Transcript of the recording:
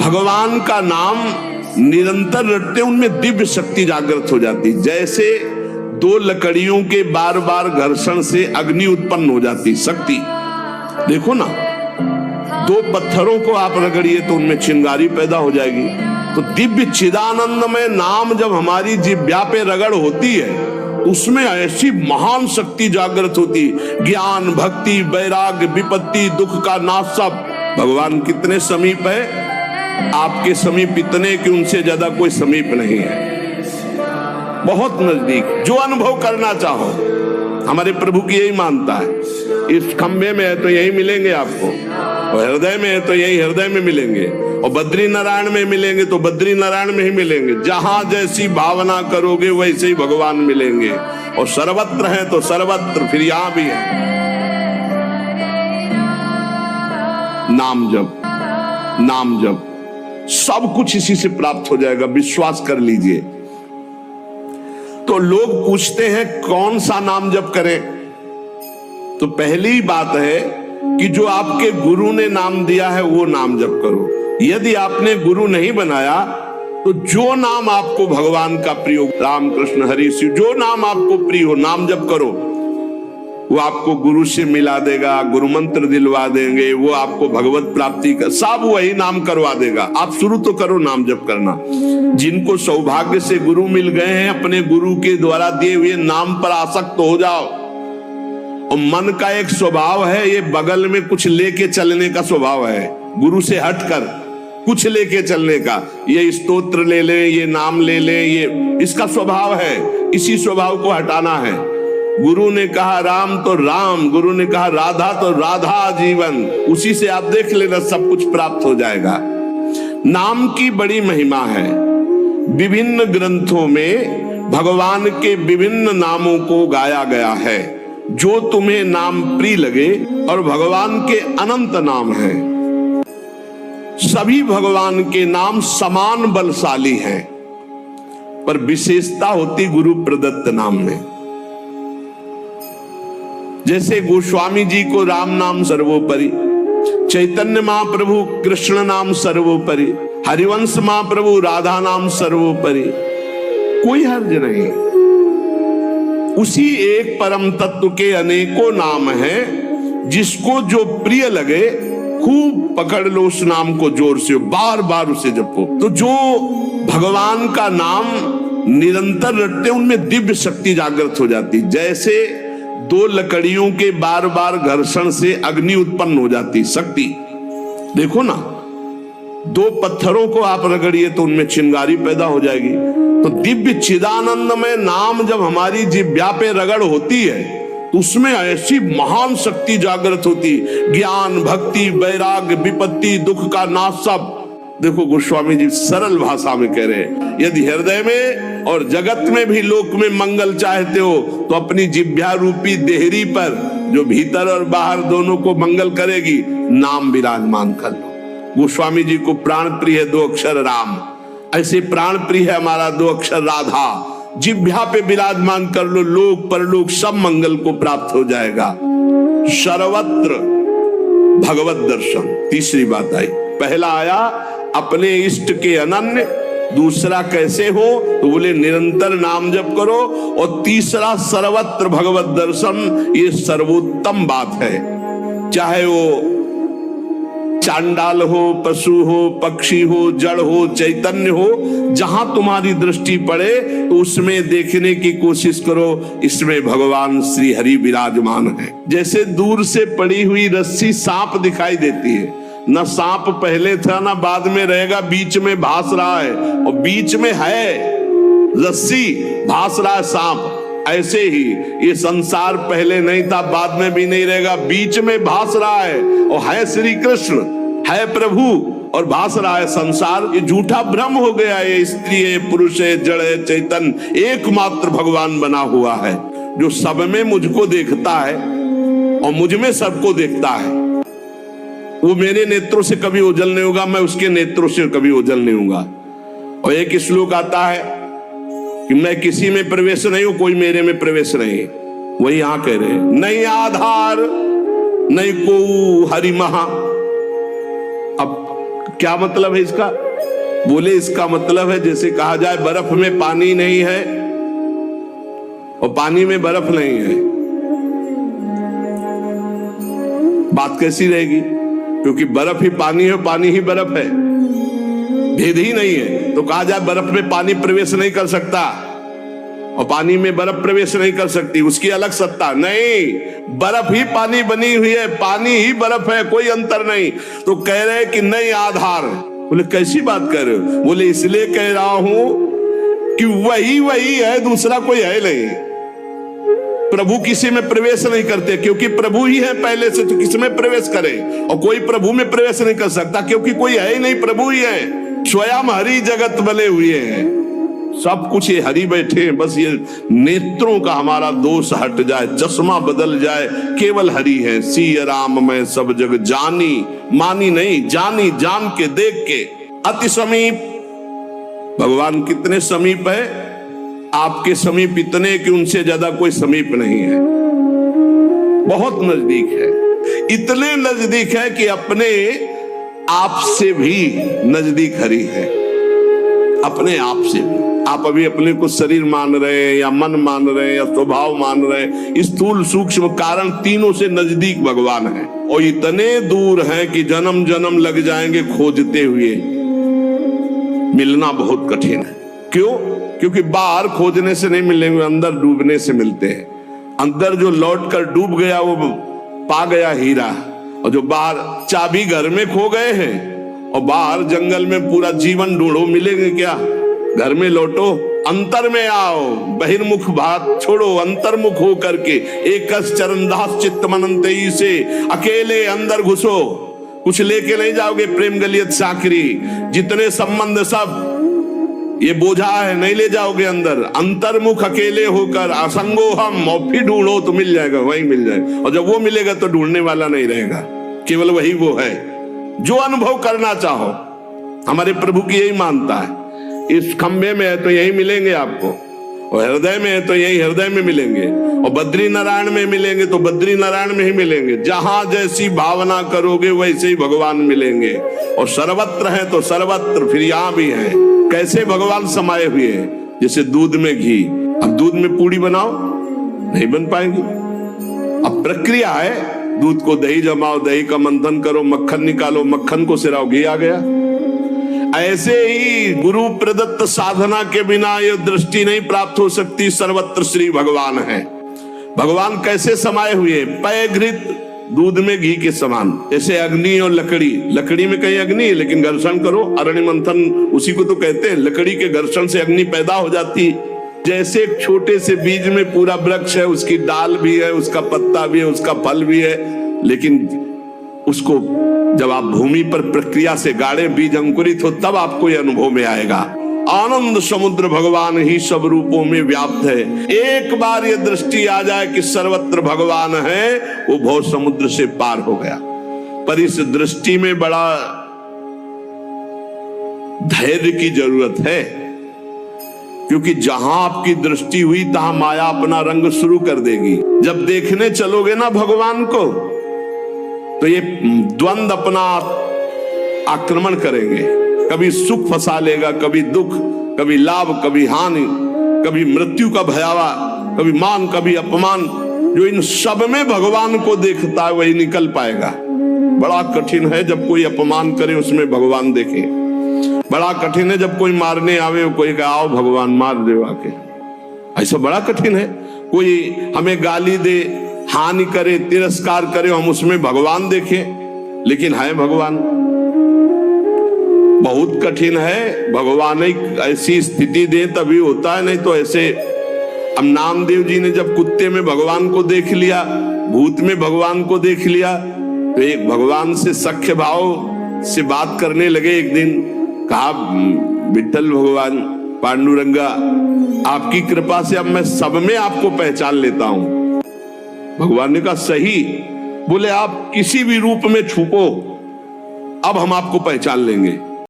भगवान का नाम निरंतर रटते उनमें दिव्य शक्ति जागृत हो जाती। जैसे दो लकड़ियों के बार बार घर्षण से अग्नि उत्पन्न हो जाती, शक्ति देखो ना, दो पत्थरों को आप रगड़िए तो उनमें चिंगारी पैदा हो जाएगी। तो दिव्य चिदानंदमय नाम जब हमारी जिह्वा पे रगड़ होती है उसमें ऐसी महान शक्ति जागृत होती, ज्ञान भक्ति वैराग्य विपत्ति दुख का नाश सब। भगवान कितने समीप है, आपके समीप इतने कि उनसे ज्यादा कोई समीप नहीं है, बहुत नजदीक। जो अनुभव करना चाहो हमारे प्रभु की यही मानता है। इस खंभे में है तो यही मिलेंगे आपको, और हृदय में है तो यही हृदय में मिलेंगे, और बद्री नारायण में मिलेंगे तो बद्री नारायण में ही मिलेंगे। जहां जैसी भावना करोगे वैसे ही भगवान मिलेंगे, और सर्वत्र है तो सर्वत्र फिर यहां भी है। नाम जप, नाम जप, सब कुछ इसी से प्राप्त हो जाएगा, विश्वास कर लीजिए। तो लोग पूछते हैं कौन सा नाम जप करें, तो पहली बात है कि जो आपके गुरु ने नाम दिया है वो नाम जप करो। यदि आपने गुरु नहीं बनाया तो जो नाम आपको भगवान का प्रिय हो, राम कृष्ण हरि शिव, जो नाम आपको प्रिय हो नाम जप करो। वो आपको गुरु से मिला देगा, गुरु मंत्र दिलवा देंगे, वो आपको भगवत प्राप्ति का सब वही नाम करवा देगा। आप शुरू तो करो नाम जप करना। जिनको सौभाग्य से गुरु मिल गए हैं अपने गुरु के द्वारा दिए हुए नाम पर आसक्त हो जाओ। और मन का एक स्वभाव है, ये बगल में कुछ लेके चलने का स्वभाव है, गुरु से हटकर कुछ लेके चलने का। ये स्तोत्र ले ले, ये नाम ले ले, ये इसका स्वभाव है। इसी स्वभाव को हटाना है। गुरु ने कहा राम तो राम, गुरु ने कहा राधा तो राधा जीवन, उसी से आप देख लेना सब कुछ प्राप्त हो जाएगा। नाम की बड़ी महिमा है। विभिन्न ग्रंथों में भगवान के विभिन्न नामों को गाया गया है। जो तुम्हें नाम प्रिय लगे, और भगवान के अनंत नाम हैं। सभी भगवान के नाम समान बलशाली हैं, पर विशेषता होती गुरु प्रदत्त नाम में। जैसे गोस्वामी जी को राम नाम सर्वोपरि, चैतन्य महाप्रभु कृष्ण नाम सर्वोपरि, हरिवंश महाप्रभु राधा नाम सर्वोपरि, कोई हर्ज नहीं। उसी एक परम तत्व के अनेकों नाम हैं, जिसको जो प्रिय लगे खूब पकड़ लो उस नाम को, जोर से बार बार उसे जपो। तो जो भगवान का नाम निरंतर रटते उनमें दिव्य शक्ति जागृत हो जाती। जैसे दो लकड़ियों के बार बार घर्षण से अग्नि उत्पन्न हो जाती, शक्ति देखो ना, दो पत्थरों को आप रगड़िए तो उनमें चिंगारी पैदा हो जाएगी। तो दिव्य चिदानंदमय नाम जब हमारी जिह्वा पे रगड़ होती है तो उसमें ऐसी महान शक्ति जागृत होती, ज्ञान भक्ति वैराग्य विपत्ति दुख का नाश सब। देखो गोस्वामी जी सरल भाषा में कह रहे हैं, यदि हृदय में और जगत में भी लोक में मंगल चाहते हो तो अपनी जिह्वा रूपी देहरी पर, जो भीतर और बाहर दोनों को मंगल करेगी, नाम विराजमान कर लो। गोस्वामी जी को प्राण प्रिय है 2 अक्षर राम, ऐसे प्राण प्रिय है हमारा 2 अक्षर राधा। जिह्वा पे विराजमान कर लो, लोक परलोक सब मंगल को प्राप्त हो जाएगा। सर्वत्र भगवत दर्शन, तीसरी बात आई। पहला आया अपने इष्ट के अनन्य, दूसरा कैसे हो तो बोले निरंतर नाम जप करो, और तीसरा सर्वत्र भगवत दर्शन। ये सर्वोत्तम बात है। चाहे वो चांडाल हो, पशु हो, पक्षी हो, जड़ हो, चैतन्य हो, जहां तुम्हारी दृष्टि पड़े तो उसमें देखने की कोशिश करो, इसमें भगवान श्री हरि विराजमान है। जैसे दूर से पड़ी हुई रस्सी सांप दिखाई देती है, न सांप पहले था ना बाद में रहेगा, बीच में भास रहा है, और बीच में है रस्सी, भास रहा है सांप। ऐसे ही ये संसार पहले नहीं था, बाद में भी नहीं रहेगा, बीच में भास रहा है, और है श्री कृष्ण, है प्रभु, और भास रहा है संसार। ये झूठा भ्रम हो गया है। ये स्त्री है, पुरुष है, जड़ है, चैतन्य एकमात्र भगवान बना हुआ है, जो सब में मुझको देखता है और मुझ में सबको देखता है। वो मेरे नेत्रों से कभी ओझल नहीं होगा, मैं उसके नेत्रों से कभी ओझल नहीं होगा। और एक श्लोक आता है कि मैं किसी में प्रवेश नहीं हूं, कोई मेरे में प्रवेश नहीं। वही यहां कह रहे हैं, नहीं आधार नहीं को हरि महा। अब क्या मतलब है इसका? बोले इसका मतलब है जैसे कहा जाए बर्फ में पानी नहीं है और पानी में बर्फ नहीं है, बात कैसी रहेगी? क्योंकि बर्फ ही पानी है, पानी ही बर्फ है, भेद ही नहीं है। तो कहा जाए बर्फ में पानी प्रवेश नहीं कर सकता और पानी में बर्फ प्रवेश नहीं कर सकती, उसकी अलग सत्ता नहीं। बर्फ ही पानी बनी हुई है, पानी ही बर्फ है, कोई अंतर नहीं। तो कह रहे कि नहीं आधार। बोले कैसी बात कर रहे हो? बोले इसलिए कह रहा हूं कि वही है, दूसरा कोई है नहीं। प्रभु किसी में प्रवेश नहीं करते क्योंकि प्रभु ही है पहले से, तो किसी में प्रवेश करे? और कोई प्रभु में प्रवेश नहीं कर सकता क्योंकि कोई है ही नहीं, प्रभु ही है। स्वयं हरि जगत बने हुए हैं, सब कुछ ये हरि बैठे हैं। बस ये नेत्रों का हमारा दोष हट जाए, चश्मा बदल जाए, केवल हरि है। सिय राम मैं सब जग जानी, मानी नहीं जानी, जान के देख के। अति समीप, भगवान कितने समीप है? आपके समीप इतने कि उनसे ज्यादा कोई समीप नहीं है, बहुत नजदीक है। इतने नजदीक है कि अपने आप से भी नजदीक हरि है, अपने आप से भी। आप अभी अपने को शरीर मान रहे हैं या मन मान रहे हैं या स्वभाव मान रहे हैं, स्थूल सूक्ष्म कारण तीनों से नजदीक भगवान है। और इतने दूर है कि जन्म जन्म लग जाएंगे खोजते हुए, मिलना बहुत कठिन है। क्यों? क्योंकि बाहर खोजने से नहीं मिलेंगे, अंदर डूबने से मिलते हैं। अंदर जो लौट कर डूब गया वो पा गया हीरा, और जो बाहर चाबी घर में खो गए हैं और बाहर जंगल में पूरा जीवन ढूंढो, मिलेंगे क्या? घर में लौटो, अंतर में आओ, बहिर्मुख बात छोड़ो, अंतर्मुख हो करके एक चरणदास चित्त मनंतई से अकेले अंदर घुसो। कुछ लेके नहीं जाओगे, प्रेम गलियत साकरी जितने संबंध सब ये बोझा है, नहीं ले जाओगे अंदर। अंतर्मुख अकेले होकर असंगो हम, और फिर ढूंढो तो मिल जाएगा, वही मिल जाएगा। और जब वो मिलेगा तो ढूंढने वाला नहीं रहेगा, केवल वही वो है जो अनुभव करना चाहो। हमारे प्रभु की यही मानता है, इस खंबे में है तो यही मिलेंगे आपको, और हृदय में है तो यही हृदय में मिलेंगे, और बद्री नारायण में मिलेंगे तो बद्री नारायण में ही मिलेंगे। जहां जैसी भावना करोगे वैसे ही भगवान मिलेंगे। और सर्वत्र है तो सर्वत्र फिर यहां भी है। कैसे भगवान समाये हुए हैं? जैसे दूध में घी। अब दूध में पूड़ी बनाओ, नहीं बन पाएगी। अब प्रक्रिया है, दूध को दही जमाओ, दही का मंथन करो, मक्खन निकालो, मक्खन को सिराओ, घी आ गया। ऐसे ही गुरु प्रदत्त साधना के बिना ये दृष्टि नहीं प्राप्त हो सकती। सर्वत्र श्री भगवान है। भगवान कैसे समाये हुए? पय घृत, दूध में घी के समान। जैसे अग्नि और लकड़ी, लकड़ी में कहीं अग्नि है लेकिन घर्षण करो, अरण्य मंथन उसी को तो कहते हैं। लकड़ी के घर्षण से अग्नि पैदा हो जाती। जैसे एक छोटे से बीज में पूरा वृक्ष है, उसकी डाल भी है, उसका पत्ता भी है, उसका फल भी है, लेकिन उसको जब आप भूमि पर प्रक्रिया से गाड़े, बीज अंकुरित हो, तब आपको यह अनुभव में आएगा। आनंद समुद्र भगवान ही सब रूपों में व्याप्त है। एक बार ये दृष्टि आ जाए कि सर्वत्र भगवान है, वो भव समुद्र से पार हो गया। पर इस दृष्टि में बड़ा धैर्य की जरूरत है, क्योंकि जहां आपकी दृष्टि हुई तहां माया अपना रंग शुरू कर देगी। जब देखने चलोगे ना भगवान को, तो ये द्वंद अपना आक्रमण करेंगे। कभी सुख फंसा लेगा, कभी दुख, कभी लाभ, कभी हानि, कभी मृत्यु का भयावा, कभी मान, कभी अपमान। जो इन सब में भगवान को देखता है वही निकल पाएगा। बड़ा कठिन है जब कोई अपमान करे उसमें भगवान देखे। बड़ा कठिन है जब कोई मारने आवे, कोई कहे आओ भगवान मार दे आके। ऐसा बड़ा कठिन है। कोई हमें गाली दे, हानि करे, तिरस्कार करे, हम उसमें भगवान देखें, लेकिन है भगवान। बहुत कठिन है। भगवान एक ऐसी स्थिति दे तभी होता है, नहीं तो ऐसे। अब नामदेव जी ने जब कुत्ते में भगवान को देख लिया, भूत में भगवान को देख लिया, तो एक भगवान से सख्य भाव से बात करने लगे। एक दिन कहा, विठ्ठल भगवान, पांडुरंगा, आपकी कृपा से अब मैं सब में आपको पहचान लेता हूं। भगवान ने कहा सही। बोले आप किसी भी रूप में छुपो, अब हम आपको पहचान लेंगे।